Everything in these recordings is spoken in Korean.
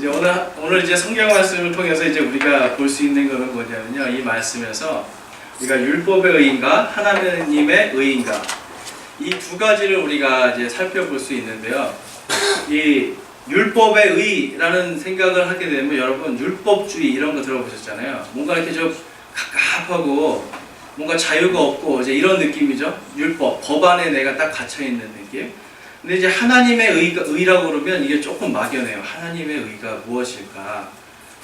이제 오늘 이제 성경 말씀을 통해서 이제 우리가 볼 수 있는 것은 뭐냐면요, 이 말씀에서 우리가 율법의 의인가 하나님의 의인가 이 두 가지를 우리가 이제 살펴볼 수 있는데요. 이 율법의 의라는 생각을 하게 되면 여러분 율법주의 이런 거 들어보셨잖아요. 뭔가 이렇게 좀 갑갑하고 뭔가 자유가 없고 이제 이런 느낌이죠. 율법, 법 안에 내가 딱 갇혀 있는 느낌. 근데 이제 하나님의 의라고 그러면 이게 조금 막연해요. 하나님의 의가 무엇일까?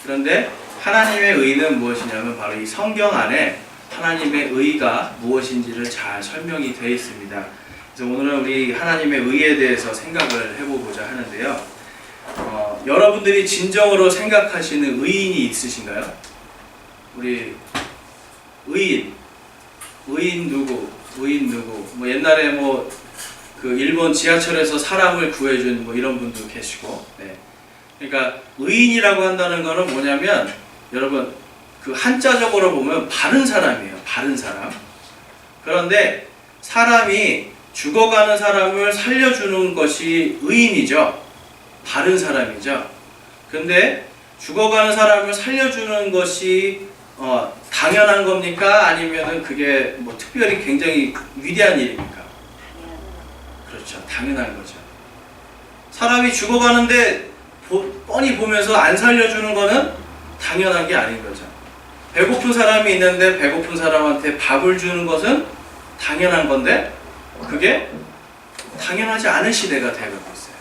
그런데 하나님의 의는 무엇이냐면 바로 이 성경 안에 하나님의 의가 무엇인지를 잘 설명이 되어 있습니다. 그래서 오늘은 우리 하나님의 의에 대해서 생각을 해보고자 하는데요. 여러분들이 진정으로 생각하시는 의인이 있으신가요? 우리 의인 누구? 뭐 옛날에 그 일본 지하철에서 사람을 구해준 뭐 이런 분도 계시고, 네. 그러니까 의인이라고 한다는 거는 뭐냐면 여러분 그 한자적으로 보면 바른 사람이에요. 바른 사람. 그런데 사람이 죽어가는 사람을 살려주는 것이 의인이죠. 바른 사람이죠. 근데 죽어가는 사람을 살려주는 것이 당연한 겁니까? 아니면은 그게 뭐 특별히 굉장히 위대한 일입니까? 그렇죠. 당연한 거죠. 사람이 죽어가는데 뻔히 보면서 안 살려주는 거는 당연한 게 아닌 거죠. 배고픈 사람이 있는데 배고픈 사람한테 밥을 주는 것은 당연한 건데 그게 당연하지 않은 시대가 되고 있어요.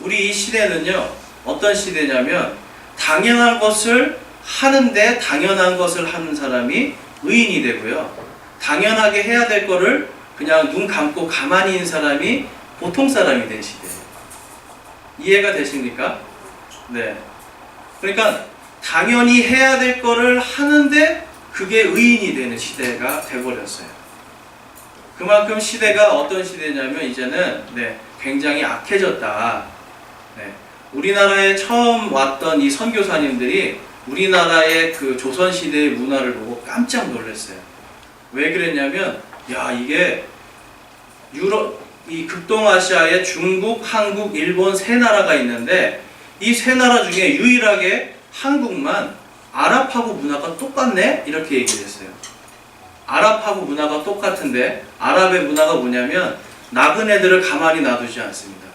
우리 이 시대는요, 어떤 시대냐면 당연한 것을 하는데 당연한 것을 하는 사람이 의인이 되고요. 당연하게 해야 될 거를 그냥 눈 감고 가만히 있는 사람이 보통 사람이 된 시대예요. 이해가 되십니까? 네. 그러니까 당연히 해야 될 거를 하는데 그게 의인이 되는 시대가 돼버렸어요. 그만큼 시대가 어떤 시대냐면 이제는 굉장히 악해졌다. 네. 우리나라에 처음 왔던 이 선교사님들이 우리나라의 그 조선시대의 문화를 보고 깜짝 놀랐어요. 왜 그랬냐면 이게 이 극동아시아에 중국, 한국, 일본 세 나라가 있는데 이 세 나라 중에 유일하게 한국만 아랍하고 문화가 똑같네? 이렇게 얘기를 했어요. 아랍하고 문화가 똑같은데 아랍의 문화가 뭐냐면 나그네들을 가만히 놔두지 않습니다.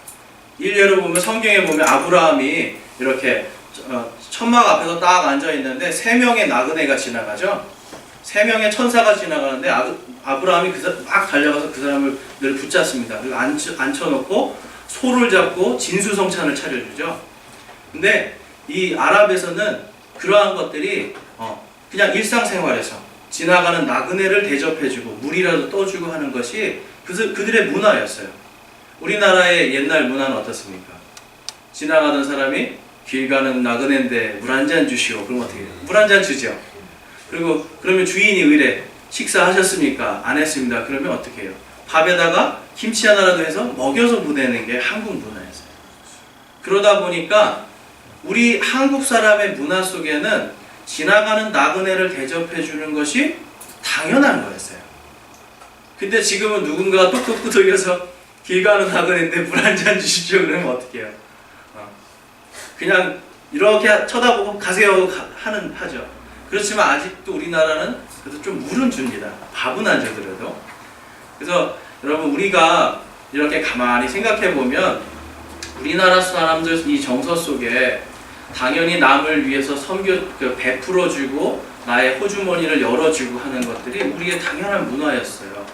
일례로 보면 성경에 보면 아브라함이 이렇게 천막 앞에서 딱 앉아 있는데 3명의 나그네가 지나가죠. 3명의 천사가 지나가는데 아브라함이 막 달려가서 그 사람을 늘 붙잡습니다. 그리고 앉혀놓고 소를 잡고 진수성찬을 차려주죠. 근데 이 아랍에서는 그러한 것들이 그냥 일상생활에서 지나가는 나그네를 대접해주고 물이라도 떠주고 하는 것이 그들의 문화였어요. 우리나라의 옛날 문화는 어떻습니까? 지나가던 사람이 길 가는 나그네인데 물 한 잔 주시오. 그럼 어떻게 해요? 물 한 잔 주죠. 그리고 그러면 주인이 의뢰 식사하셨습니까? 안 했습니다. 그러면 어떻게 해요? 밥에다가 김치 하나라도 해서 먹여서 보내는 게 한국 문화였어요. 그러다 보니까 우리 한국 사람의 문화 속에는 지나가는 나그네를 대접해 주는 것이 당연한 거였어요. 근데 지금은 누군가가 똑똑 두들겨서 길 가는 나그네인데 물 한 잔 주십시오. 그러면 어떻게 해요? 그냥 이렇게 쳐다보고 가세요 하죠. 그렇지만 아직도 우리나라는 그래도 좀 물은 줍니다. 밥은 안 주더라도. 그래서 여러분 우리가 이렇게 가만히 생각해 보면 우리나라 사람들 이 정서 속에 당연히 남을 위해서 베풀어주고 나의 호주머니를 열어주고 하는 것들이 우리의 당연한 문화였어요.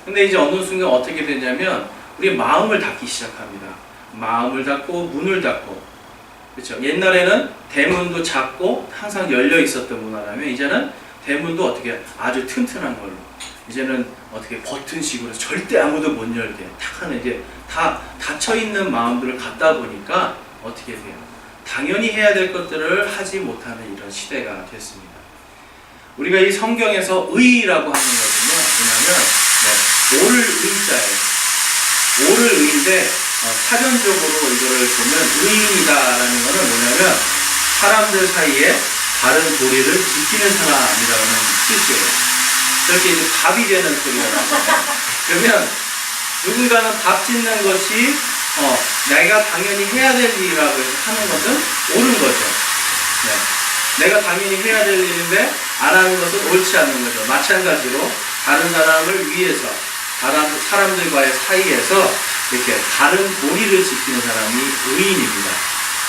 근데 이제 어느 순간 어떻게 되냐면 우리 마음을 닫기 시작합니다. 마음을 닫고 문을 닫고. 그렇죠. 옛날에는 대문도 작고 항상 열려 있었던 문화라면 이제는 대문도 어떻게 아주 튼튼한 걸로 이제는 어떻게 버튼식으로 절대 아무도 못 열게 탁 하는 이제 다 닫혀 있는 마음들을 갖다 보니까 어떻게 돼요? 당연히 해야 될 것들을 하지 못하는 이런 시대가 됐습니다. 우리가 이 성경에서 의라고 하는 것은요, 뭐냐면 오를 의자예요. 오를 의인데 사전적으로 이거를 보면 의인이다라는 것은 뭐냐면 사람들 사이에 바른 도리를 지키는 사람이라는 뜻이에요. 그렇게 이제 밥이 되는 소리가 나요. 그러면 누군가는 밥 짓는 것이 내가 당연히 해야 될 일이라고 해서 하는 것은 옳은 거죠. 네. 내가 당연히 해야 될 일인데 안 하는 것은 옳지 않는 거죠. 마찬가지로 다른 사람을 위해서, 다른 사람들과의 사이에서 이렇게 다른 도리를 지키는 사람이 의인입니다.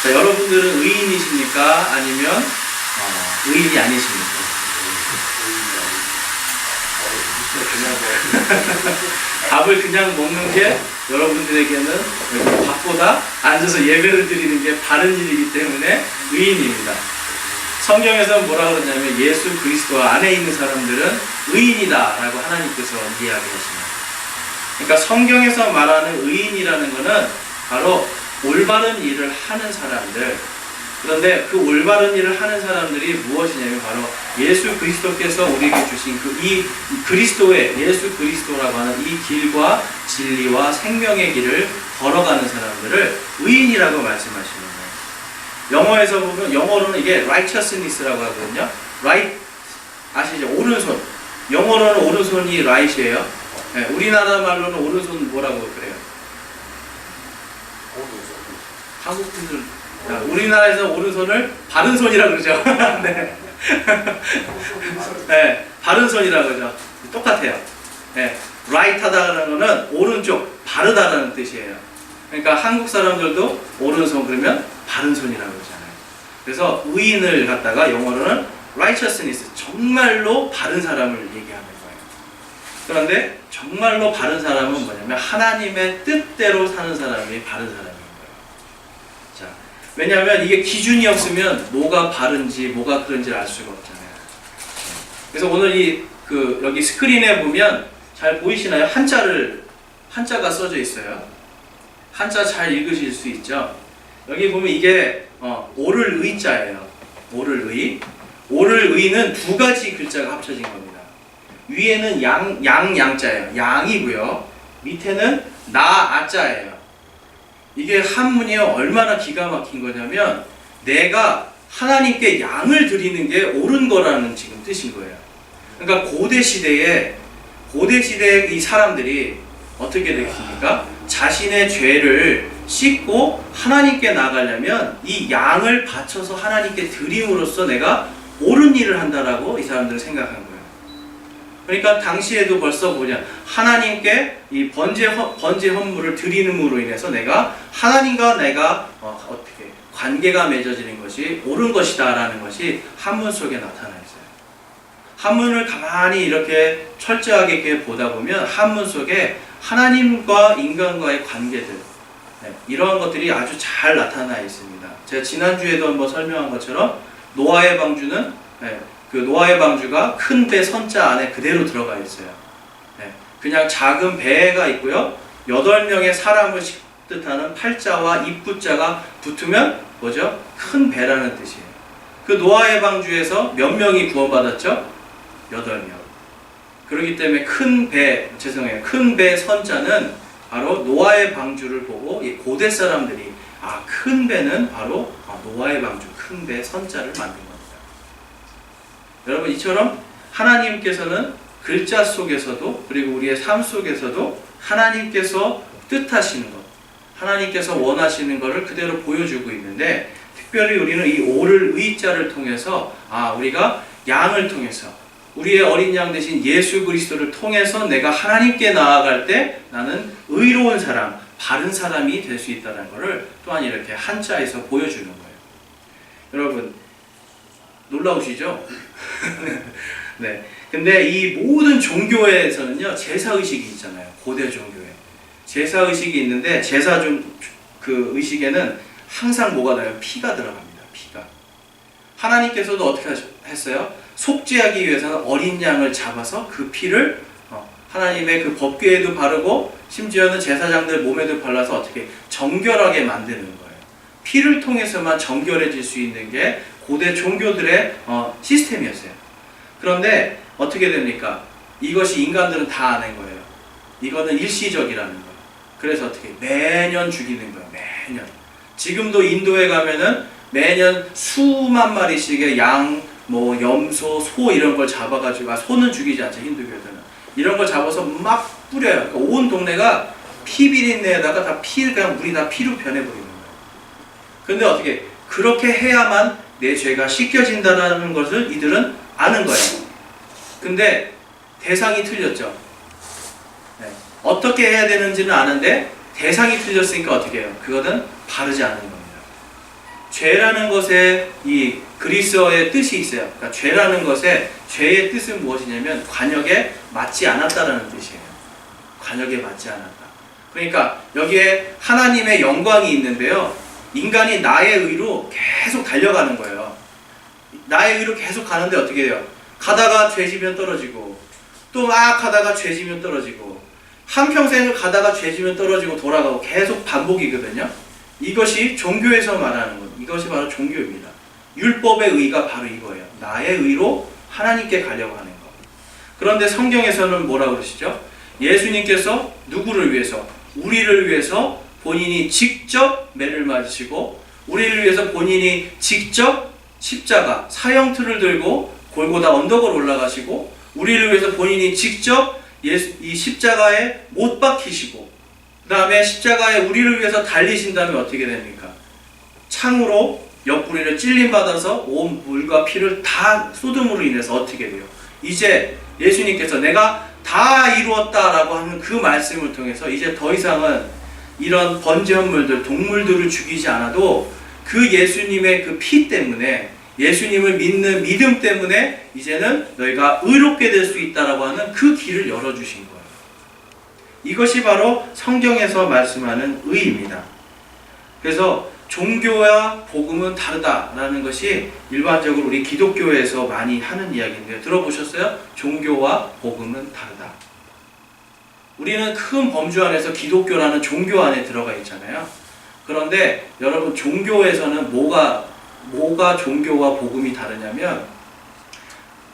자, 여러분들은 의인이십니까? 아니면 의인이 아니십니까? 밥을 그냥 먹는 게 여러분들에게는 밥보다 앉아서 예배를 드리는 게 바른 일이기 때문에 의인입니다. 성경에서 뭐라 그러냐면 예수 그리스도 안에 있는 사람들은 의인이다라고 하나님께서 이야기하십니다. 그러니까 성경에서 말하는 의인이라는 것은 바로 올바른 일을 하는 사람들. 그런데 그 올바른 일을 하는 사람들이 무엇이냐면 바로 예수 그리스도께서 우리에게 주신 이 그리스도의, 예수 그리스도라고 하는 이 길과 진리와 생명의 길을 걸어가는 사람들을 의인이라고 말씀하시는 거예요. 영어에서 보면, 영어로는 이게 righteousness라고 하거든요. right, 아시죠? 오른손. 영어로는 오른손이 right이에요. 네, 우리나라 말로는 오른손 뭐라고 그래요? 한국 분들, 우리나라에서 오른손을 바른 손이라고 그러죠. 네. 네, 바른 손이라고 그러죠. 똑같아요. 네, right 하다는 거는 오른쪽, 바르다라는 뜻이에요. 그러니까 한국 사람들도 오른손 그러면 바른 손이라고 그러잖아요. 그래서 의인을 갖다가 영어로는 righteousness, 정말로 바른 사람을 얘기하는 거예요. 그런데 정말로 바른 사람은 뭐냐면 하나님의 뜻대로 사는 사람이 바른 사람인 거예요. 자, 왜냐하면 이게 기준이 없으면 뭐가 바른지 뭐가 그런지 알 수가 없잖아요. 그래서 오늘 여기 스크린에 보면 잘 보이시나요? 한자가 써져 있어요. 한자 잘 읽으실 수 있죠? 여기 보면 이게 오를 의자예요. 오를 의. 오를 의는 두 가지 글자가 합쳐진 겁니다. 위에는 양자예요. 양이고요. 밑에는 아자예요. 이게 한문이 얼마나 기가 막힌 거냐면 내가 하나님께 양을 드리는 게 옳은 거라는 지금 뜻인 거예요. 그러니까 고대 시대에 이 사람들이 어떻게 됐습니까? 자신의 죄를 씻고 하나님께 나가려면 이 양을 바쳐서 하나님께 드림으로써 내가 옳은 일을 한다라고 이 사람들은 생각한 거예요. 그러니까 당시에도 벌써 하나님께 이 번제 헌물을 드림으로 인해서 내가 하나님과 내가 어떻게 관계가 맺어지는 것이 옳은 것이다라는 것이 한문 속에 나타나 있어요. 한문을 가만히 이렇게 철저하게 이렇게 보다 보면 한문 속에 하나님과 인간과의 관계들, 이러한 것들이 아주 잘 나타나 있습니다. 제가 지난주에도 한번 설명한 것처럼 노아의 방주는 그 노아의 방주가 큰 배 선자 안에 그대로 들어가 있어요. 그냥 작은 배가 있고요. 8명의 사람을 뜻하는 팔자와 입구자가 붙으면 뭐죠? 큰 배라는 뜻이에요. 그 노아의 방주에서 몇 명이 구원받았죠? 8명. 그렇기 때문에 큰 배 선자는 바로 노아의 방주를 보고 이 고대 사람들이 큰 배는 바로 노아의 방주, 큰 배 선자를 만든 겁니다. 여러분, 이처럼 하나님께서는 글자 속에서도 그리고 우리의 삶 속에서도 하나님께서 뜻하시는 것, 하나님께서 원하시는 것을 그대로 보여주고 있는데, 특별히 우리는 이 오를 의자를 통해서 우리가 양을 통해서 우리의 어린 양 대신 예수 그리스도를 통해서 내가 하나님께 나아갈 때 나는 의로운 사람, 바른 사람이 될 수 있다는 것을 또한 이렇게 한자에서 보여주는 거예요. 여러분, 놀라우시죠? 네. 근데 이 모든 종교에서는요, 제사의식이 있잖아요. 고대 종교에. 제사의식이 있는데, 그 의식에는 항상 뭐가 나요? 피가 들어갑니다. 피가. 하나님께서도 어떻게 했어요? 속죄하기 위해서는 어린 양을 잡아서 그 피를 하나님의 그 법궤에도 바르고 심지어는 제사장들 몸에도 발라서 어떻게 정결하게 만드는 거예요. 피를 통해서만 정결해질 수 있는 게 고대 종교들의 시스템이었어요. 그런데 어떻게 됩니까? 이것이 인간들은 다 아는 거예요. 이거는 일시적이라는 거예요. 그래서 어떻게 매년 죽이는 거예요. 매년. 지금도 인도에 가면은 매년 수만 마리씩의 양, 염소, 소 이런 걸 잡아가지고, 소는 죽이지 않죠, 힌두교들은. 이런 걸 잡아서 막 뿌려요. 그러니까 온 동네가 피비린내에다가 다 그냥 물이 다 피로 변해버리는 거예요. 근데 어떻게 그렇게 해야만 내 죄가 씻겨진다는 것을 이들은 아는 거예요. 근데 대상이 틀렸죠. 네. 어떻게 해야 되는지는 아는데 대상이 틀렸으니까 어떻게 해요? 그거는 바르지 않은 겁니다. 죄라는 것에 이 그리스어의 뜻이 있어요. 그러니까 죄라는 것에 죄의 뜻은 무엇이냐면 관역에 맞지 않았다라는 뜻이에요. 관역에 맞지 않았다. 그러니까 여기에 하나님의 영광이 있는데요. 인간이 나의 의로 계속 달려가는 거예요. 나의 의로 계속 가는데 어떻게 돼요? 가다가 죄지면 떨어지고 또 막 가다가 죄지면 떨어지고 한평생을 가다가 죄지면 떨어지고 돌아가고 계속 반복이거든요. 이것이 종교에서 말하는 것. 이것이 바로 종교입니다. 율법의 의가 바로 이거예요. 나의 의로 하나님께 가려고 하는 것. 그런데 성경에서는 뭐라고 그러시죠? 예수님께서 누구를 위해서? 우리를 위해서 본인이 직접 매를 맞으시고 우리를 위해서 본인이 직접 십자가, 사형틀을 들고 골고다 언덕을 올라가시고 우리를 위해서 본인이 직접 이 십자가에 못 박히시고 그 다음에 십자가에 우리를 위해서 달리신 다음에 어떻게 됩니까? 창으로 옆구리를 찔림받아서 온 물과 피를 다 쏟음으로 인해서 어떻게 돼요? 이제 예수님께서 내가 다 이루었다라고 하는 그 말씀을 통해서 이제 더 이상은 이런 번제물들, 동물들을 죽이지 않아도 그 예수님의 그 피 때문에 예수님을 믿는 믿음 때문에 이제는 너희가 의롭게 될 수 있다라고 하는 그 길을 열어주신 거예요. 이것이 바로 성경에서 말씀하는 의입니다. 그래서 종교와 복음은 다르다라는 것이 일반적으로 우리 기독교에서 많이 하는 이야기인데요. 들어보셨어요? 종교와 복음은 다르다. 우리는 큰 범주 안에서 기독교라는 종교 안에 들어가 있잖아요. 그런데 여러분 종교에서는 뭐가 종교와 복음이 다르냐면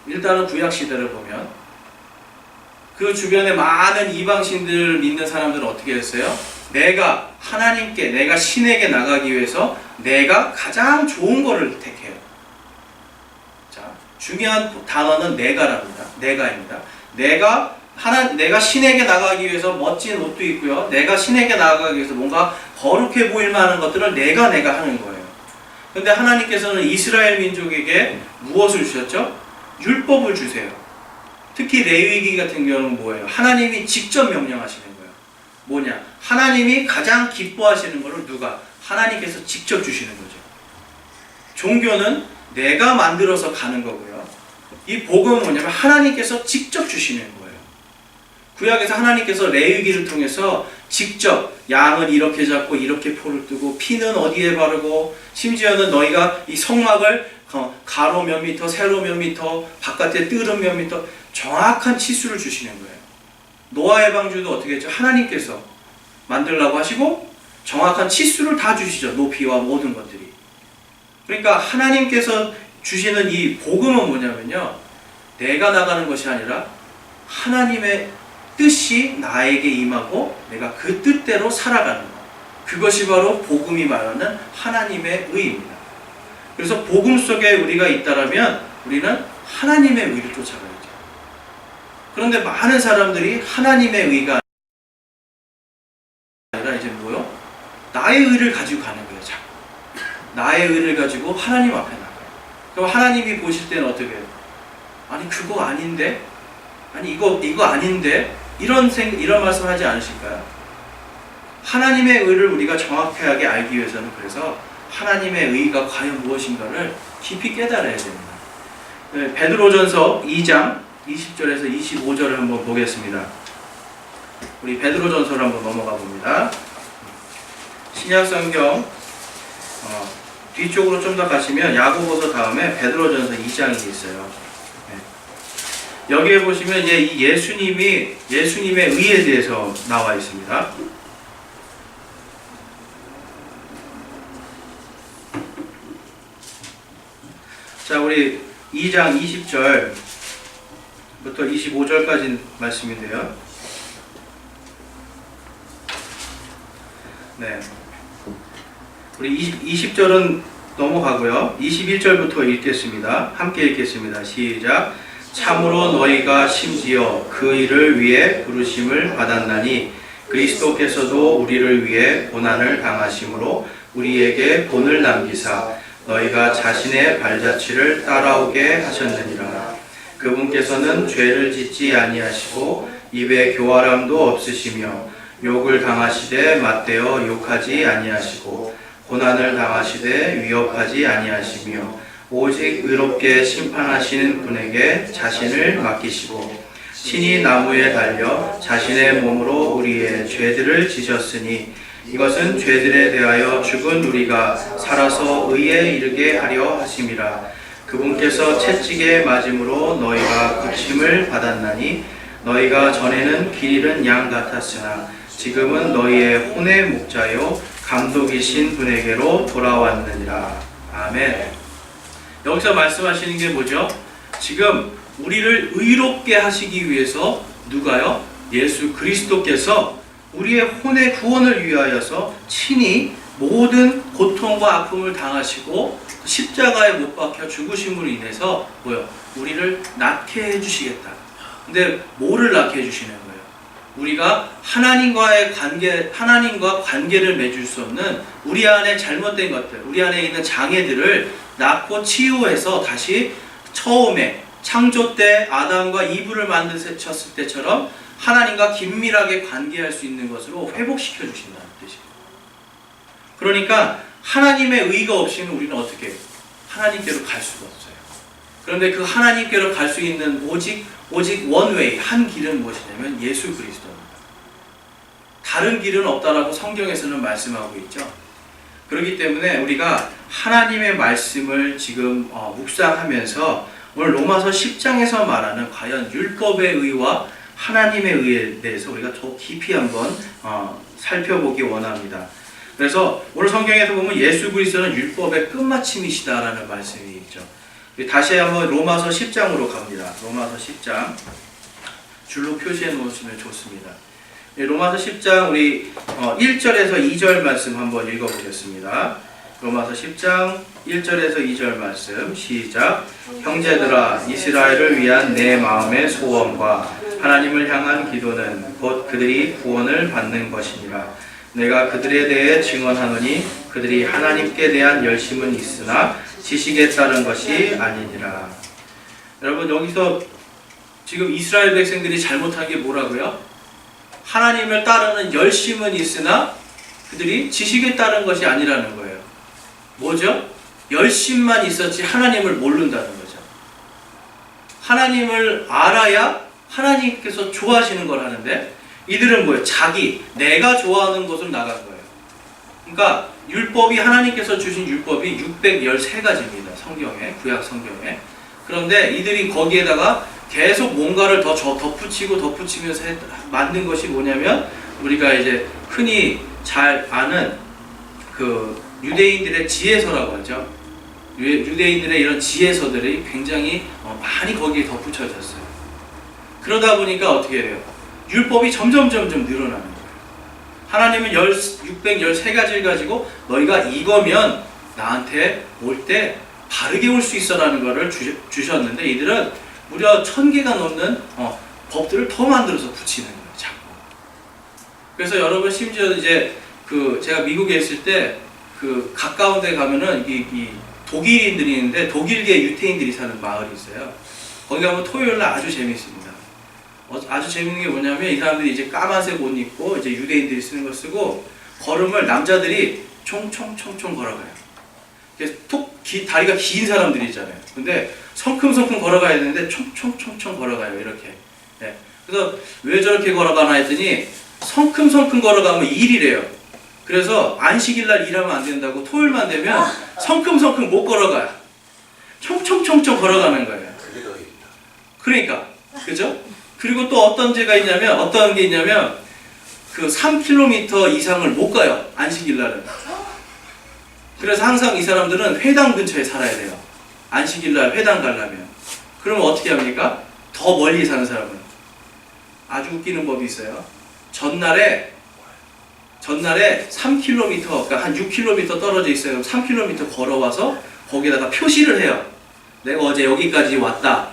일단은 구약시대를 보면 그 주변에 많은 이방신들을 믿는 사람들은 어떻게 했어요? 내가 하나님께, 내가 신에게 나가기 위해서 내가 가장 좋은 거를 택해요. 자, 중요한 단어는 내가랍니다. 내가입니다. 내가 신에게 나가기 위해서 멋진 옷도 있고요. 내가 신에게 나가기 위해서 뭔가 거룩해 보일 만한 것들을 내가 하는 거예요. 근데 하나님께서는 이스라엘 민족에게 무엇을 주셨죠? 율법을 주세요. 특히 레위기 같은 경우는 뭐예요? 하나님이 직접 명령하시는 거예요. 뭐냐? 하나님이 가장 기뻐하시는 것을 누가? 하나님께서 직접 주시는 거죠. 종교는 내가 만들어서 가는 거고요. 이 복음은 뭐냐면 하나님께서 직접 주시는 거예요. 구약에서 하나님께서 레위기를 통해서 직접 양은 이렇게 잡고 이렇게 포를 뜨고 피는 어디에 바르고 심지어는 너희가 이 성막을 가로 몇 미터, 세로 몇 미터, 바깥에 뜰은 몇 미터 정확한 치수를 주시는 거예요. 노아의 방주도 어떻게 했죠? 하나님께서 만들라고 하시고 정확한 치수를 다 주시죠. 높이와 모든 것들이. 그러니까 하나님께서 주시는 이 복음은 뭐냐면요. 내가 나가는 것이 아니라 하나님의 뜻이 나에게 임하고 내가 그 뜻대로 살아가는 것. 그것이 바로 복음이 말하는 하나님의 의입니다. 그래서 복음 속에 우리가 있다라면 우리는 하나님의 의를 쫓아가야죠. 그런데 많은 사람들이 하나님의 의가 아니라 이제 뭐요? 나의 의를 가지고 가는 거예요. 자꾸. 나의 의를 가지고 하나님 앞에 나가요. 그럼 하나님이 보실 때는 어떻게 해요? 아니 그거 아닌데? 아니 이거 아닌데? 이런 말씀 하지 않으실까요? 하나님의 의를 우리가 정확하게 알기 위해서는 그래서 하나님의 의가 과연 무엇인가를 깊이 깨달아야 됩니다. 네, 베드로전서 2장 20절에서 25절을 한번 보겠습니다. 우리 베드로전서를 한번 넘어가 봅니다. 신약성경 뒤쪽으로 좀 더 가시면 야고보서 다음에 베드로전서 2장이 있어요. 네. 여기에 보시면 이제 이 예수님의 의에 대해서 나와 있습니다. 자, 우리 2장 20절부터 25절까지 말씀인데요. 네. 우리 20절은 넘어가고요. 21절부터 읽겠습니다. 함께 읽겠습니다. 시작. 참으로 너희가 심지어 그 일을 위해 부르심을 받았나니 그리스도께서도 우리를 위해 고난을 당하심으로 우리에게 본을 남기사 너희가 자신의 발자취를 따라오게 하셨느니라. 그분께서는 죄를 짓지 아니하시고 입에 교활함도 없으시며 욕을 당하시되 맞대어 욕하지 아니하시고 고난을 당하시되 위협하지 아니하시며 오직 의롭게 심판하시는 분에게 자신을 맡기시고 친히 나무에 달려 자신의 몸으로 우리의 죄들을 지셨으니 이것은 죄들에 대하여 죽은 우리가 살아서 의에 이르게 하려 하심이라. 그분께서 채찍에 맞음으로 너희가 고침을 받았나니 너희가 전에는 길 잃은 양 같았으나 지금은 너희의 혼의 목자요 감독이신 분에게로 돌아왔느니라. 아멘. 여기서 말씀하시는 게 뭐죠? 지금 우리를 의롭게 하시기 위해서 누가요? 예수 그리스도께서 우리의 혼의 구원을 위하여서 친히 모든 고통과 아픔을 당하시고 십자가에 못 박혀 죽으심으로 인해서 뭐요? 우리를 낫게 해주시겠다. 근데 뭐를 낫게 해주시는 거예요? 우리가 하나님과 관계를 맺을 수 없는 우리 안에 잘못된 것들, 우리 안에 있는 장애들을 낫고 치유해서 다시 처음에 창조 때 아담과 이브를 만드셨을 때처럼 하나님과 긴밀하게 관계할 수 있는 것으로 회복시켜 주신다는 뜻이에요. 그러니까 하나님의 의가 없이는 우리는 어떻게 해요? 하나님께로 갈 수가 없어요. 그런데 그 하나님께로 갈 수 있는 오직 원웨이, 한 길은 무엇이냐면 예수 그리스도입니다. 다른 길은 없다라고 성경에서는 말씀하고 있죠. 그렇기 때문에 우리가 하나님의 말씀을 지금 묵상하면서 오늘 로마서 10장에서 말하는 과연 율법의 의와 하나님의 의에 대해서 우리가 더 깊이 한번 살펴보기 원합니다. 그래서 오늘 성경에서 보면 예수 그리스도는 율법의 끝마침이시다라는 말씀이 있죠. 다시 한번 로마서 10장으로 갑니다. 로마서 10장 줄로 표시해 놓으시면 좋습니다. 로마서 10장 우리 1절에서 2절 말씀 한번 읽어보겠습니다. 로마서 10장 1절에서 2절 말씀 시작. 형제들아, 이스라엘을 위한 내 마음의 소원과 하나님을 향한 기도는 곧 그들이 구원을 받는 것이니라. 내가 그들에 대해 증언하노니 그들이 하나님께 대한 열심은 있으나 지식에 따른 것이 아니니라. 여러분, 여기서 지금 이스라엘 백성들이 잘못한 게 뭐라고요? 하나님을 따르는 열심은 있으나 그들이 지식에 따른 것이 아니라는 거예요. 뭐죠? 열심만 있었지 하나님을 모른다는 거죠. 하나님을 알아야 하나님께서 좋아하시는 걸 하는데 이들은 뭐예요? 내가 좋아하는 것을 나간 거예요. 그러니까 율법이, 하나님께서 주신 율법이 613가지입니다. 성경에, 구약 성경에. 그런데 이들이 거기에다가 계속 뭔가를 더 덧붙이면서 만든 것이 뭐냐면 우리가 이제 흔히 잘 아는 그 유대인들의 지혜서라고 하죠. 유대인들의 이런 지혜서들이 굉장히 많이 거기에 덧붙여졌어요. 그러다 보니까 어떻게 돼요? 율법이 점점 늘어나는 거예요. 하나님은 613가지를 가지고 너희가 이거면 나한테 올 때 바르게 올 수 있어라는 거를 주셨는데 이들은 무려 1000개가 넘는 법들을 더 만들어서 붙이는 거예요. 자꾸. 그래서 여러분 심지어 이제 제가 미국에 있을 때 가까운 데 가면은 이 독일인들이 있는데 독일계 유태인들이 사는 마을이 있어요. 거기 가면 토요일날 아주 재밌습니다. 아주 재밌는 게 뭐냐면 이 사람들이 이제 까만색 옷 입고 이제 유대인들이 쓰는 걸 쓰고 걸음을 남자들이 총총총총 걸어가요. 그래서 다리가 긴 사람들이 있잖아요. 근데 성큼성큼 걸어가야 되는데 총총총총 걸어가요. 이렇게. 네. 그래서 왜 저렇게 걸어가나 했더니 성큼성큼 걸어가면 일이래요. 그래서 안식일날 일하면 안 된다고 토요일만 되면 성큼성큼 못 걸어가요. 총총총총 걸어가는 거예요. 그러니까 그죠? 그리고 또 어떤 게 있냐면 3km 이상을 못 가요. 안식일날은. 그래서 항상 이 사람들은 회당 근처에 살아야 돼요. 안식일날 회당 가려면. 그러면 어떻게 합니까? 더 멀리 사는 사람은 아주 웃기는 법이 있어요. 전날에 3km, 그러니까 한 6km 떨어져 있어요. 3km 걸어와서 거기다가 표시를 해요. 내가 어제 여기까지 왔다.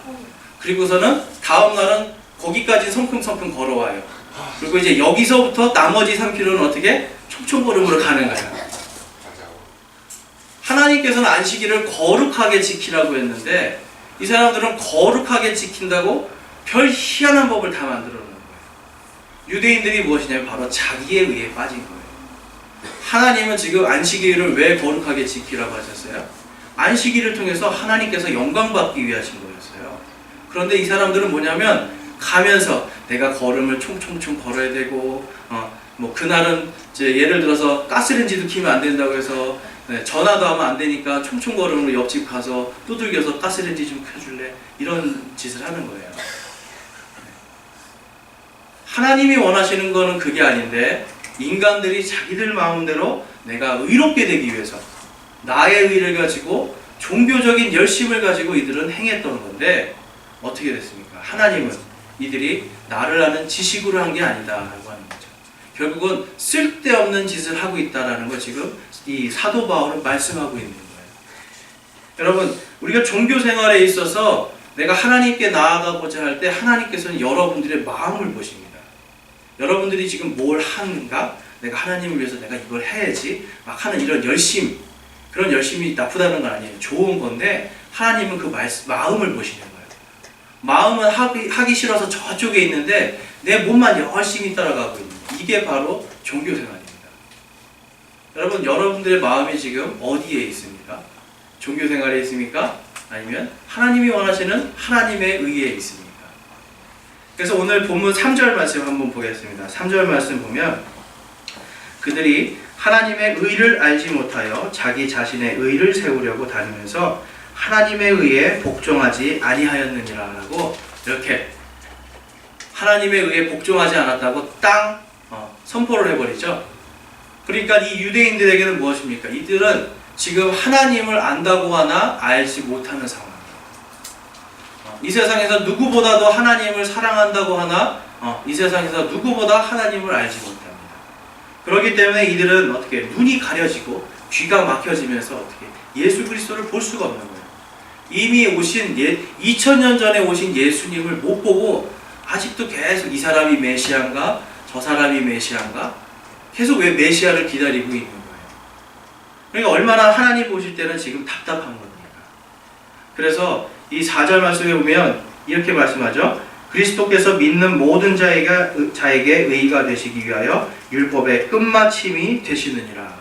그리고서는 다음날은 거기까지 성큼성큼 걸어와요. 그리고 이제 여기서부터 나머지 3km는 어떻게? 총총걸음으로 가는 거예요. 하나님께서는 안식일을 거룩하게 지키라고 했는데 이 사람들은 거룩하게 지킨다고 별 희한한 법을 다 만들어 놓은 거예요. 유대인들이 무엇이냐면 바로 자기에 의해 빠진 거예요. 하나님은 지금 안식일을 왜 거룩하게 지키라고 하셨어요? 안식일을 통해서 하나님께서 영광받기 위하신 거였어요. 그런데 이 사람들은 뭐냐면 가면서 내가 걸음을 총총총 걸어야 되고 뭐 그날은 이제 예를 들어서 가스레인지도 키면 안 된다고 해서 전화도 하면 안 되니까 총총걸음으로 옆집 가서 두들겨서 가스레인지 좀 켜줄래? 이런 짓을 하는 거예요. 하나님이 원하시는 거는 그게 아닌데 인간들이 자기들 마음대로 내가 의롭게 되기 위해서 나의 의를 가지고 종교적인 열심을 가지고 이들은 행했던 건데 어떻게 됐습니까? 하나님은 이들이 나를 아는 지식으로 한 게 아니다라고 하는 거죠. 결국은 쓸데없는 짓을 하고 있다라는 걸 지금 이 사도 바울은 말씀하고 있는 거예요. 여러분, 우리가 종교 생활에 있어서 내가 하나님께 나아가고자 할 때 하나님께서는 여러분들의 마음을 보십니다. 여러분들이 지금 뭘 하는가? 내가 하나님을 위해서 내가 이걸 해야지 막 하는 이런 열심, 그런 열심이 나쁘다는 건 아니에요. 좋은 건데 하나님은 그 마음을 보시는 거예요. 마음은 하기 싫어서 저쪽에 있는데 내 몸만 열심히 따라가고 있는 거예요. 이게 바로 종교생활입니다. 여러분, 여러분들의 마음이 지금 어디에 있습니까? 종교생활에 있습니까? 아니면 하나님이 원하시는 하나님의 의에 있습니까? 그래서 오늘 본문 3절 말씀 한번 보겠습니다. 3절 말씀 보면 그들이 하나님의 의를 알지 못하여 자기 자신의 의를 세우려고 다니면서 하나님의 의에 복종하지 아니하였느니라 라고 이렇게 하나님의 의에 복종하지 않았다고 선포를 해버리죠. 그러니까 이 유대인들에게는 무엇입니까? 이들은 지금 하나님을 안다고 하나 알지 못하는 상황이에요. 이 세상에서 누구보다도 하나님을 사랑한다고 하나 이 세상에서 누구보다 하나님을 알지 못합니다. 그렇기 때문에 이들은 어떻게 눈이 가려지고 귀가 막혀지면서 어떻게 예수 그리스도를 볼 수가 없는 거예요. 이미 오신 2000년 전에 오신 예수님을 못 보고 아직도 계속 이 사람이 메시아인가 저 사람이 메시아인가 계속 왜 메시아를 기다리고 있는 거예요. 그러니까 얼마나 하나님 보실 때는 지금 답답한 겁니다. 그래서 이 4절 말씀에 보면 이렇게 말씀하죠. 그리스도께서 믿는 모든 자에게 의가 되시기 위하여 율법의 끝마침이 되시느니라.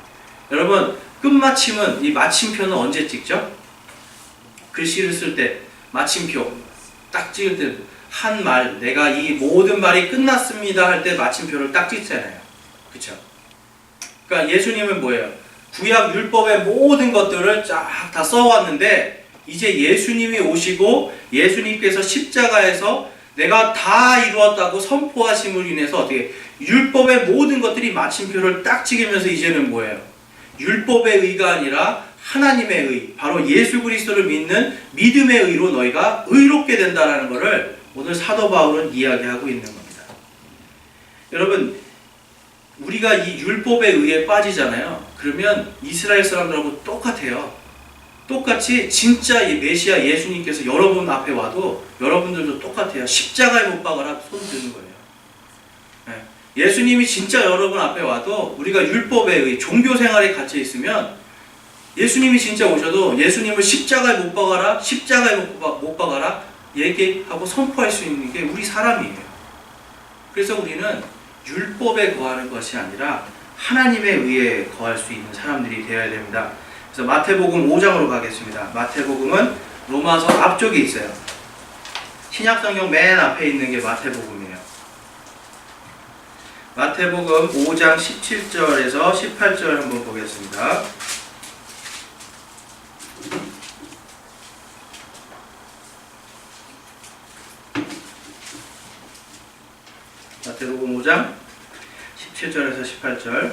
여러분, 끝마침은 이 마침표는 언제 찍죠? 글씨를 쓸 때 마침표 딱 찍을 때 한 말, 내가 이 모든 말이 끝났습니다 할 때 마침표를 딱 찍잖아요. 그쵸? 그러니까 예수님은 뭐예요? 구약 율법의 모든 것들을 쫙 다 써왔는데 이제 예수님이 오시고 예수님께서 십자가에서 내가 다 이루었다고 선포하심으로 인해서 어떻게 율법의 모든 것들이 마침표를 딱 찍으면서 이제는 뭐예요? 율법의 의가 아니라 하나님의 의, 바로 예수 그리스도를 믿는 믿음의 의로 너희가 의롭게 된다는 것을 오늘 사도 바울은 이야기하고 있는 겁니다. 여러분, 우리가 이 율법의 의에 빠지잖아요. 그러면 이스라엘 사람들하고 똑같아요. 똑같이 진짜 이 메시아 예수님께서 여러분 앞에 와도 여러분들도 똑같아요. 십자가에 못 박아라 손 드는 거예요. 예수님이 진짜 여러분 앞에 와도 우리가 율법에 의 종교 생활에 갇혀 있으면 예수님이 진짜 오셔도 예수님을 십자가에 못 박아라, 십자가에 못 박아라 얘기하고 선포할 수 있는 게 우리 사람이에요. 그래서 우리는 율법에 거하는 것이 아니라 하나님의 의에 거할 수 있는 사람들이 되어야 됩니다. 그래서 마태복음 5장으로 가겠습니다. 마태복음은 로마서 앞쪽에 있어요. 신약성경 맨 앞에 있는 게 마태복음이에요. 마태복음 5장 17절에서 18절 한번 보겠습니다. 마태복음 5장 17절에서 18절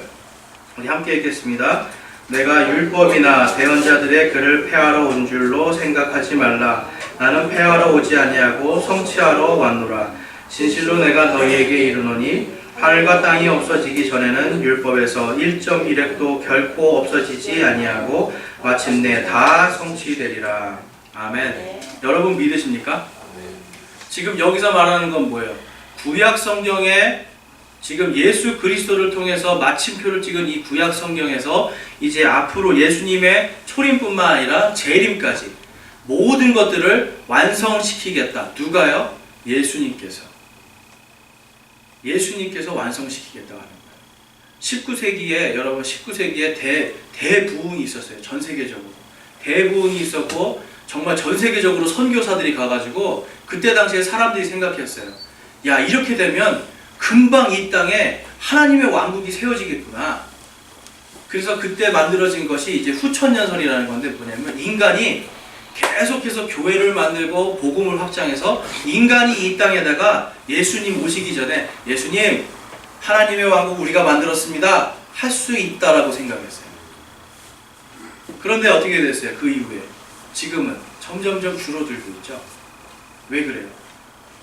우리 함께 읽겠습니다. 내가 율법이나 대언자들의 글을 폐하러 온 줄로 생각하지 말라. 나는 폐하러 오지 아니하고 성취하러 왔노라. 진실로 내가 너희에게 이르노니 하늘과 땅이 없어지기 전에는 율법에서 1.1획도 결코 없어지지 아니하고 마침내 다 성취되리라. 아멘. 네. 여러분 믿으십니까? 네. 지금 여기서 말하는 건 뭐예요? 구약 성경에 지금 예수 그리스도를 통해서 마침표를 찍은 이 구약 성경에서 이제 앞으로 예수님의 초림뿐만 아니라 재림까지 모든 것들을 완성시키겠다. 누가요? 예수님께서. 예수님께서 완성시키겠다고 하는 거예요. 19세기에 여러분 19세기에 대부흥이 있었어요. 전 세계적으로. 대부흥이 있었고 정말 전 세계적으로 선교사들이 가가지고 그때 당시에 사람들이 생각했어요. 야, 이렇게 되면 금방 이 땅에 하나님의 왕국이 세워지겠구나. 그래서 그때 만들어진 것이 이제 후천년설이라는 건데 뭐냐면 인간이 계속해서 교회를 만들고 복음을 확장해서 인간이 이 땅에다가 예수님 오시기 전에 예수님 하나님의 왕국 우리가 만들었습니다 할 수 있다라고 생각했어요. 그런데 어떻게 됐어요? 그 이후에 지금은 점점점 줄어들고 있죠. 왜 그래요?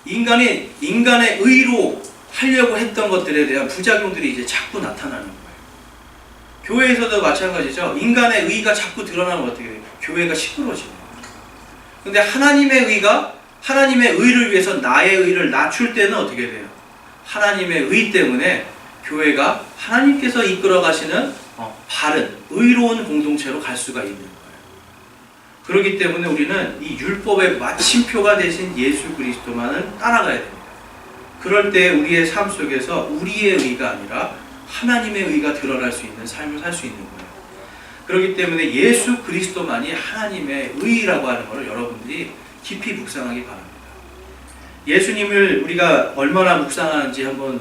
인간의 의로 하려고 했던 것들에 대한 부작용들이 이제 자꾸 나타나는 거예요. 교회에서도 마찬가지죠. 인간의 의가 자꾸 드러나면 어떻게 돼요? 교회가 시끄러워지는 거예요. 근데 하나님의 의를 위해서 나의 의를 낮출 때는 어떻게 돼요? 하나님의 의 때문에 교회가 하나님께서 이끌어 가시는 바른, 의로운 공동체로 갈 수가 있는 거예요. 그렇기 때문에 우리는 이 율법의 마침표가 되신 예수 그리스도만을 따라가야 됩니다. 그럴 때 우리의 삶 속에서 우리의 의가 아니라 하나님의 의가 드러날 수 있는 삶을 살 수 있는 거예요. 그렇기 때문에 예수 그리스도만이 하나님의 의라고 하는 것을 여러분들이 깊이 묵상하기 바랍니다. 예수님을 우리가 얼마나 묵상하는지 한번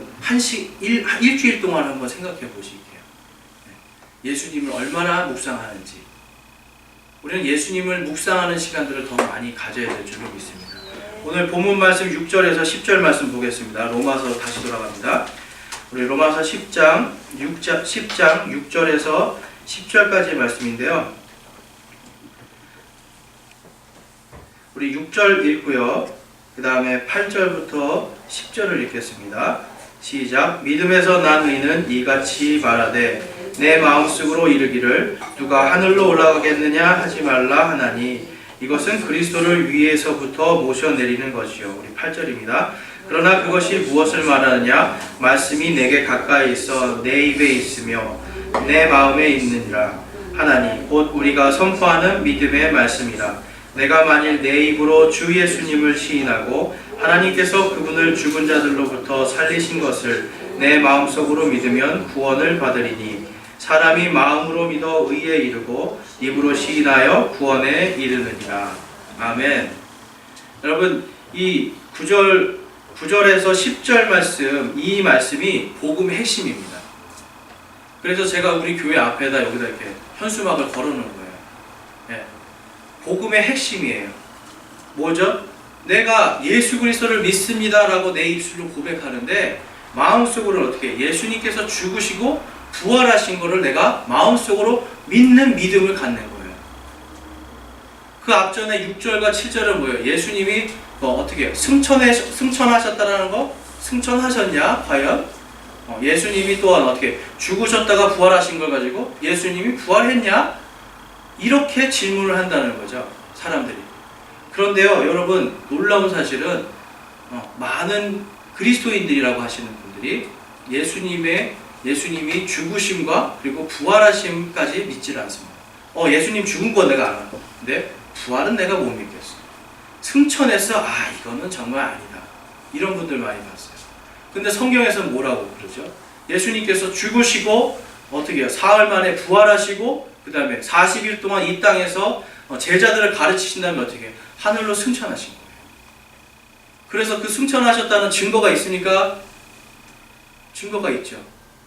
일주일 동안 한번 생각해 보실게요. 예수님을 얼마나 묵상하는지. 우리는 예수님을 묵상하는 시간들을 더 많이 가져야 될 줄로 믿습니다. 오늘 본문 말씀 6절에서 10절 말씀 보겠습니다. 로마서 다시 돌아갑니다. 우리 로마서 10장 6절에서 10절까지의 말씀인데요. 우리 6절 읽고요. 그 다음에 8절부터 10절을 읽겠습니다. 시작. 믿음에서 난 의는 이같이 말하되 내 마음속으로 이르기를 누가 하늘로 올라가겠느냐 하지 말라 하나니 이것은 그리스도를 위에서부터 모셔내리는 것이요. 우리 8절입니다. 그러나 그것이 무엇을 말하느냐? 말씀이 내게 가까이 있어 내 입에 있으며 내 마음에 있느니라 하나니 곧 우리가 선포하는 믿음의 말씀이라. 내가 만일 내 입으로 주 예수님을 시인하고 하나님께서 그분을 죽은 자들로부터 살리신 것을 내 마음속으로 믿으면 구원을 받으리니 사람이 마음으로 믿어 의에 이르고 입으로 시인하여 구원에 이르느니라. 아멘. 여러분 이 9절에서 10절 말씀, 이 말씀이 복음의 핵심입니다. 그래서 제가 우리 교회 앞에다 여기다 이렇게 현수막을 걸어놓은 거예요. 예. 복음의 핵심이에요. 뭐죠? 내가 예수 그리스도를 믿습니다라고 내 입술로 고백하는데 마음속으로는 어떻게 예수님께서 죽으시고 부활하신 것을 내가 마음속으로 믿는 믿음을 갖는 거예요. 그 앞전에 6절과 7절은 뭐예요? 예수님이 어떻게 승천하셨다라는 거? 승천하셨냐? 과연? 예수님이 또한 어떻게 죽으셨다가 부활하신 걸 가지고 예수님이 부활했냐? 이렇게 질문을 한다는 거죠. 사람들이. 그런데요, 여러분 놀라운 사실은 많은 그리스도인들이라고 하시는 분들이 예수님이 죽으심과 그리고 부활하심까지 믿지를 않습니다. 예수님 죽은 건 내가 알아. 근데 부활은 내가 못 믿겠어. 승천해서 이거는 정말 아니다. 이런 분들 많이 봤어요. 근데 성경에서는 뭐라고 그러죠? 예수님께서 죽으시고 어떻게 해요? 사흘 만에 부활하시고 그 다음에 40일 동안 이 땅에서 제자들을 가르치신 다음에 어떻게 해요? 하늘로 승천하신 거예요. 그래서 그 승천하셨다는 증거가 있으니까 증거가 있죠.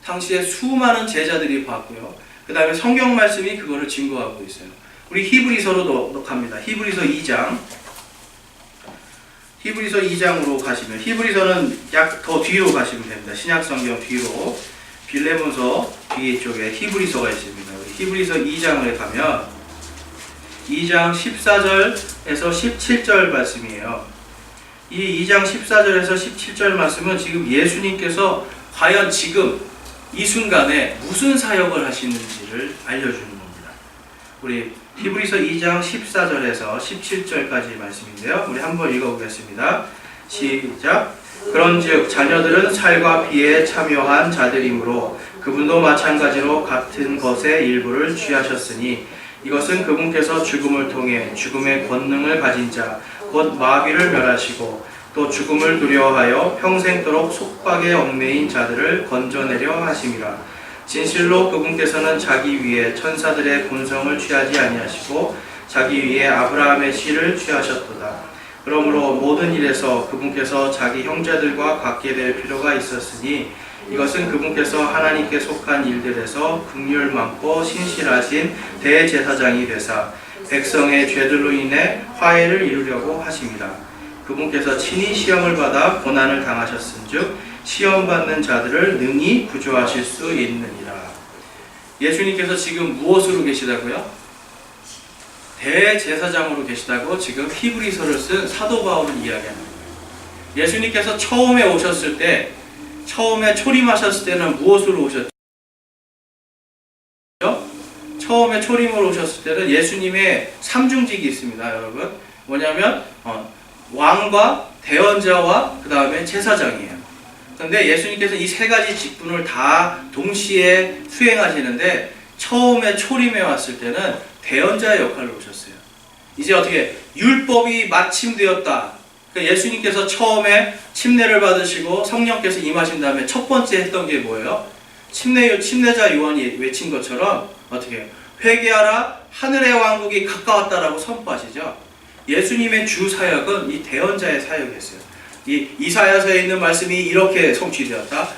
당시에 수많은 제자들이 봤고요. 그 다음에 성경 말씀이 그거를 증거하고 있어요. 우리 히브리서로 갑니다. 히브리서 2장으로 가시면 히브리서는 약 더 뒤로 가시면 됩니다. 신약 성경 뒤로 빌레몬서 뒤에 쪽에 히브리서가 있습니다. 우리 히브리서 2장을 가면 2장 14절에서 17절 말씀이에요. 이 2장 14절에서 17절 말씀은 지금 예수님께서 과연 지금 이 순간에 무슨 사역을 하시는지를 알려주는 겁니다. 우리 히브리서 2장 14절에서 17절까지 말씀인데요. 우리 한번 읽어보겠습니다. 시작. 그런즉 자녀들은 살과 피에 참여한 자들이므로 그분도 마찬가지로 같은 것의 일부를 취하셨으니 이것은 그분께서 죽음을 통해 죽음의 권능을 가진 자 곧 마귀를 멸하시고 또 죽음을 두려워하여 평생도록 속박에 얽매인 자들을 건져내려 하심이라. 진실로 그분께서는 자기 위에 천사들의 본성을 취하지 아니하시고 자기 위에 아브라함의 씨를 취하셨도다. 그러므로 모든 일에서 그분께서 자기 형제들과 같게 될 필요가 있었으니 이것은 그분께서 하나님께 속한 일들에서 긍휼 많고 신실하신 대제사장이 되사 백성의 죄들로 인해 화해를 이루려고 하심이라. 그분께서 친히 시험을 받아 고난을 당하셨은즉 시험받는 자들을 능히 구조하실 수 있느니라. 예수님께서 지금 무엇으로 계시다고요? 대제사장으로 계시다고 지금 히브리서를 쓴 사도 바울은 이야기합니다. 예수님께서 처음에 오셨을 때, 처음에 초림하셨을 때는 무엇으로 오셨죠? 처음에 초림으로 오셨을 때는 예수님의 삼중직이 있습니다, 여러분. 뭐냐면 왕과 대언자와 그 다음에 제사장이에요. 그런데 예수님께서 이 세 가지 직분을 다 동시에 수행하시는데 처음에 초림해 왔을 때는 대언자의 역할로 오셨어요. 이제 어떻게 율법이 마침되었다. 그러니까 예수님께서 처음에 침례를 받으시고 성령께서 임하신 다음에 첫 번째 했던 게 뭐예요? 침례자 요한이 외친 것처럼 어떻게 회개하라 하늘의 왕국이 가까웠다라고 선포하시죠. 예수님의 주 사역은 이 대언자의 사역이었어요. 이 이사야서에 있는 말씀이 이렇게 성취되었다.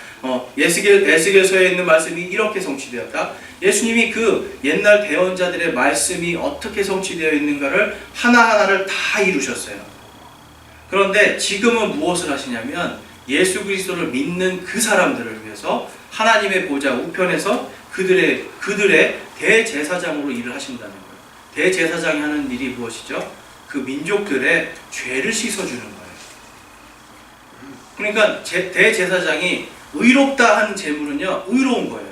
에스겔서에 있는 말씀이 이렇게 성취되었다. 예수님이 그 옛날 대언자들의 말씀이 어떻게 성취되어 있는가를 하나하나를 다 이루셨어요. 그런데 지금은 무엇을 하시냐면 예수 그리스도를 믿는 그 사람들을 위해서 하나님의 보좌 우편에서 그들의 대제사장으로 일을 하신다는 거예요. 대제사장이 하는 일이 무엇이죠? 그 민족들의 죄를 씻어주는 거예요. 그러니까 대제사장이 의롭다 하는 제물은요, 의로운 거예요.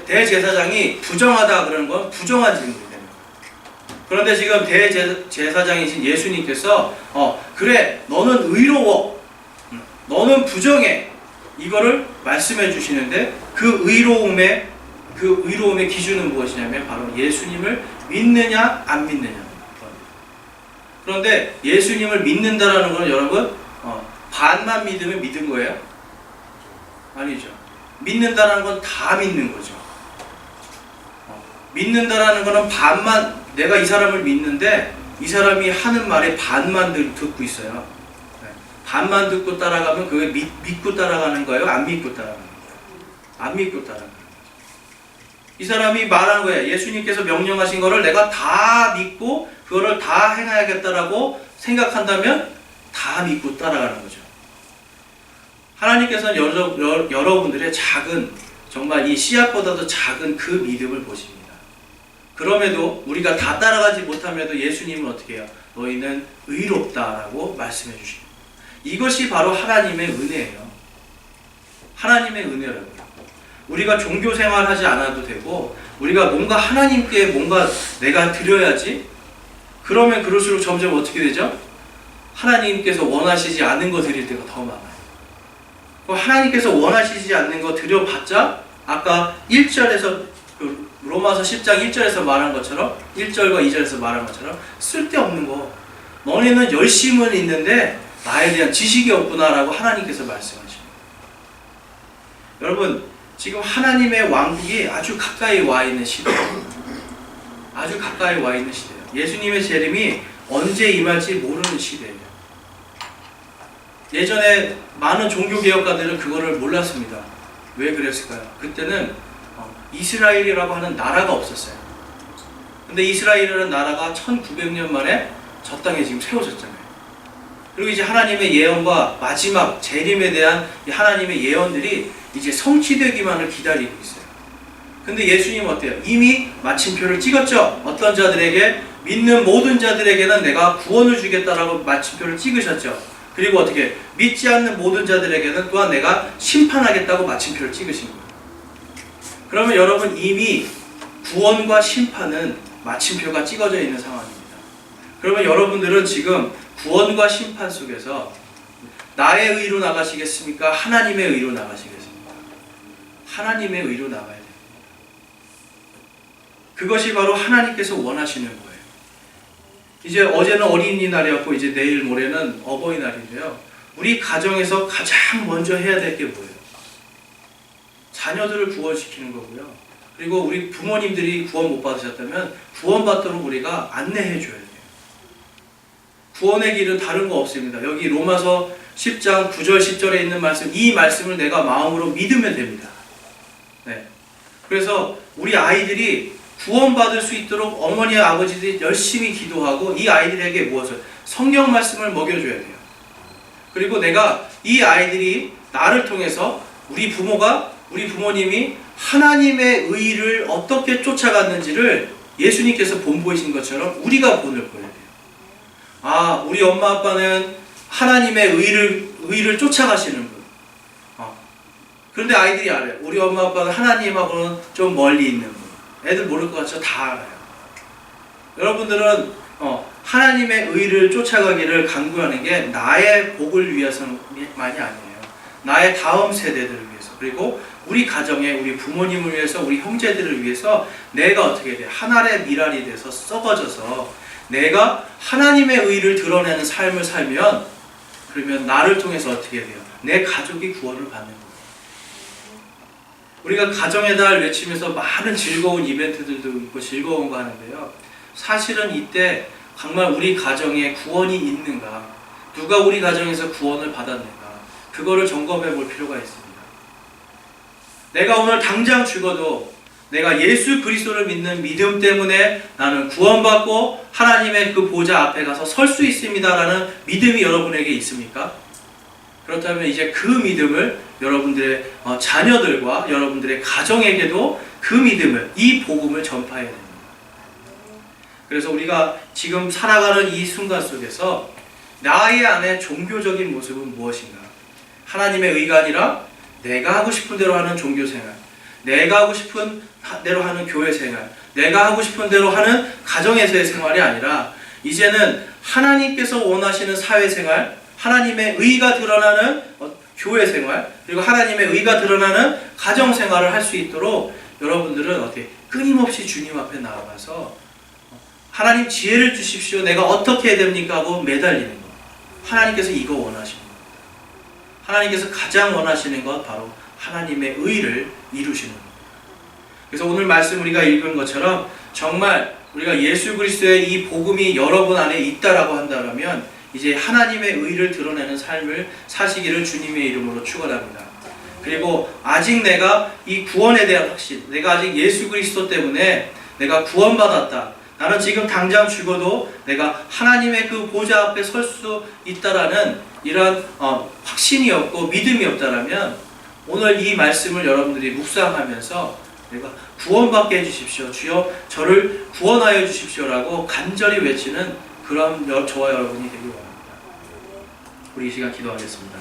대제사장이 부정하다 그러는 건 부정한 제물이 되는 거예요. 그런데 지금 대제사장이신 예수님께서 그래 너는 의로워, 너는 부정해, 이거를 말씀해 주시는데 그 의로움의 기준은 무엇이냐면 바로 예수님을 믿느냐 안 믿느냐. 그런데 예수님을 믿는다라는 건 여러분 반만 믿으면 믿은 거예요? 아니죠. 믿는다라는 건 다 믿는 거죠. 믿는다라는 거는 반만, 내가 이 사람을 믿는데 이 사람이 하는 말에 반만 듣고 있어요. 반만 듣고 따라가면 그게 믿고 따라가는 거예요? 안 믿고 따라가는 거예요? 안 믿고 따라가는 거예요. 이 사람이 말하는 거예요. 예수님께서 명령하신 거를 내가 다 믿고 그거를 다 행해야겠다라고 생각한다면 다 믿고 따라가는 거죠. 하나님께서는 여러분들의 작은, 정말 이 씨앗보다도 작은 그 믿음을 보십니다. 그럼에도 우리가 다 따라가지 못함에도 예수님은 어떻게 해요? 너희는 의롭다라고 말씀해 주십니다. 이것이 바로 하나님의 은혜예요. 하나님의 은혜라고요. 우리가 종교 생활하지 않아도 되고 우리가 뭔가 하나님께 뭔가 내가 드려야지. 그러면 그럴수록 점점 어떻게 되죠? 하나님께서 원하시지 않는 거 드릴 때가 더 많아요. 하나님께서 원하시지 않는 거 드려봤자 아까 1절에서 로마서 10장 1절에서 말한 것처럼 1절과 2절에서 말한 것처럼 쓸데없는 거, 너네는 열심은 있는데 나에 대한 지식이 없구나라고 하나님께서 말씀하십니다. 여러분, 지금 하나님의 왕국이 아주 가까이 와 있는 시대예요. 아주 가까이 와 있는 시대예요. 예수님의 재림이 언제 임할지 모르는 시대예요. 예전에 많은 종교개혁가들은 그거를 몰랐습니다. 왜 그랬을까요? 그때는 이스라엘이라고 하는 나라가 없었어요. 근데 이스라엘이라는 나라가 1900년 만에 저 땅에 지금 세워졌잖아요. 그리고 이제 하나님의 예언과 마지막 재림에 대한 하나님의 예언들이 이제 성취되기만을 기다리고 있어요. 근데 예수님은 어때요? 이미 마침표를 찍었죠. 어떤 자들에게, 믿는 모든 자들에게는 내가 구원을 주겠다라고 마침표를 찍으셨죠. 그리고 어떻게 믿지 않는 모든 자들에게는 또한 내가 심판하겠다고 마침표를 찍으신 거예요. 그러면 여러분, 이미 구원과 심판은 마침표가 찍어져 있는 상황입니다. 그러면 여러분들은 지금 구원과 심판 속에서 나의 의로 나가시겠습니까? 하나님의 의로 나가시겠습니까? 하나님의 의로 나가야 됩니다. 그것이 바로 하나님께서 원하시는 거예요. 이제 어제는 어린이날이었고 이제 내일 모레는 어버이날인데요. 우리 가정에서 가장 먼저 해야 될 게 뭐예요? 자녀들을 구원시키는 거고요. 그리고 우리 부모님들이 구원 못 받으셨다면 구원받도록 우리가 안내해 줘야 돼요. 구원의 길은 다른 거 없습니다. 여기 로마서 10장 9절 10절에 있는 말씀, 이 말씀을 내가 마음으로 믿으면 됩니다. 네. 그래서 우리 아이들이 구원받을 수 있도록 어머니 아버지들이 열심히 기도하고 이 아이들에게 무엇을? 성경 말씀을 먹여줘야 돼요. 그리고 내가 이 아이들이 나를 통해서 우리 부모님이 하나님의 의를 어떻게 쫓아갔는지를 예수님께서 본보이신 것처럼 우리가 본을 보여야 돼요. 아, 우리 엄마 아빠는 하나님의 의를 쫓아가시는 분. 그런데 아이들이 알아요. 우리 엄마 아빠는 하나님하고는 좀 멀리 있는 분. 애들 모를 것 같죠? 다 알아요. 여러분들은 하나님의 의를 쫓아가기를 간구하는 게 나의 복을 위해서만이 아니에요. 나의 다음 세대들을 위해서, 그리고 우리 가정에 우리 부모님을 위해서, 우리 형제들을 위해서 내가 어떻게 돼요? 하나의 미랄이 돼서 썩어져서 내가 하나님의 의를 드러내는 삶을 살면, 그러면 나를 통해서 어떻게 돼요? 내 가족이 구원을 받는 거예요. 우리가 가정의 달 외치면서 많은 즐거운 이벤트들도 있고 즐거운 거 하는데요. 사실은 이때 정말 우리 가정에 구원이 있는가, 누가 우리 가정에서 구원을 받았는가, 그거를 점검해 볼 필요가 있습니다. 내가 오늘 당장 죽어도 내가 예수 그리스도를 믿는 믿음 때문에 나는 구원받고 하나님의 그 보좌 앞에 가서 설 수 있습니다라는 믿음이 여러분에게 있습니까? 그렇다면 이제 그 믿음을 여러분들의 자녀들과 여러분들의 가정에게도 그 믿음을, 이 복음을 전파해야 됩니다. 그래서 우리가 지금 살아가는 이 순간 속에서 나의 안에 종교적인 모습은 무엇인가? 하나님의 의가 아니라 내가 하고 싶은 대로 하는 종교생활, 내가 하고 싶은 대로 하는 교회생활, 내가 하고 싶은 대로 하는 가정에서의 생활이 아니라 이제는 하나님께서 원하시는 사회생활, 하나님의 의가 드러나는 교회생활, 그리고 하나님의 의가 드러나는 가정생활을 할 수 있도록 여러분들은 어떻게 끊임없이 주님 앞에 나아가서 하나님 지혜를 주십시오, 내가 어떻게 해야 됩니까? 하고 매달리는 것. 하나님께서 이거 원하시는 겁니다. 하나님께서 가장 원하시는 것 바로 하나님의 의를 이루시는 겁니다. 그래서 오늘 말씀 우리가 읽은 것처럼 정말 우리가 예수 그리스도의 이 복음이 여러분 안에 있다라고 한다면 이제 하나님의 의를 드러내는 삶을 사시기를 주님의 이름으로 축원합니다. 그리고 아직 내가 이 구원에 대한 확신, 내가 아직 예수 그리스도 때문에 내가 구원받았다, 나는 지금 당장 죽어도 내가 하나님의 그 보좌 앞에 설 수 있다라는 이러한 확신이 없고 믿음이 없다라면 오늘 이 말씀을 여러분들이 묵상하면서 내가 구원받게 해주십시오, 주여 저를 구원하여 주십시오라고 간절히 외치는 그런 저와 여러분이 되길 원합니다. 우리 이 시간 기도하겠습니다.